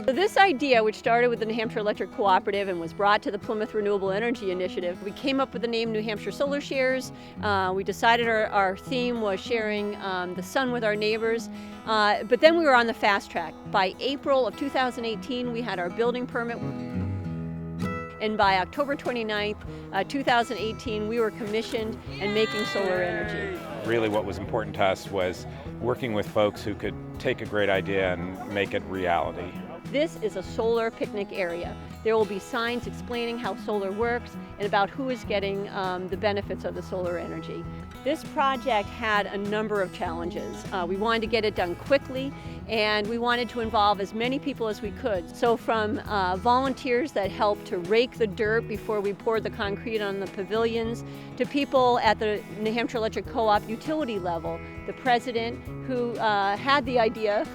So this idea, which started with the NH Electric Cooperative and was brought to the Plymouth Renewable Energy Initiative, we came up with the name New Hampshire Solar Shares. We decided our theme was sharing the sun with our neighbors, but then we were on the fast track. By April of 2018, we had our building permit. And by October 29th, 2018, we were commissioned and making solar energy. Really what was important to us was working with folks who could take a great idea and make it reality. This is a solar picnic area. There will be signs explaining how solar works and about who is getting the benefits of the solar energy. This project had a number of challenges. We wanted to get it done quickly, and we wanted to involve as many people as we could. So from volunteers that helped to rake the dirt before we poured the concrete on the pavilions, to people at the New Hampshire Electric Co-op utility level, the president who had the idea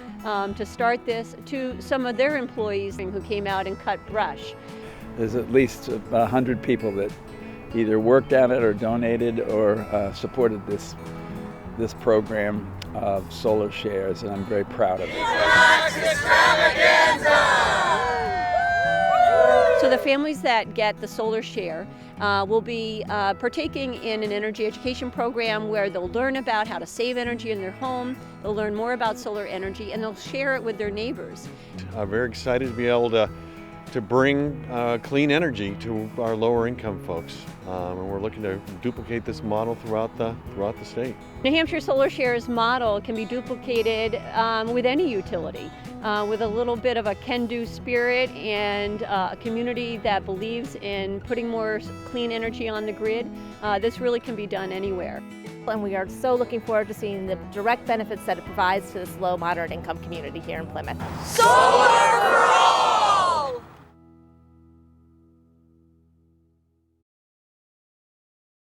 to start this, to some of their employees who came out and cut brush. There's at least 100 people that either worked on it or donated or supported this program of solar shares, and I'm very proud of it. So the families that get the solar share will be partaking in an energy education program where they'll learn about how to save energy in their home, they'll learn more about solar energy, and they'll share it with their neighbors. I'm very excited to be able to bring clean energy to our lower income folks. And we're looking to duplicate this model throughout the state. New Hampshire Solar Shares model can be duplicated with any utility. With a little bit of a can-do spirit and a community that believes in putting more clean energy on the grid, this really can be done anywhere. And we are so looking forward to seeing the direct benefits that it provides to this low moderate income community here in Plymouth. Solar!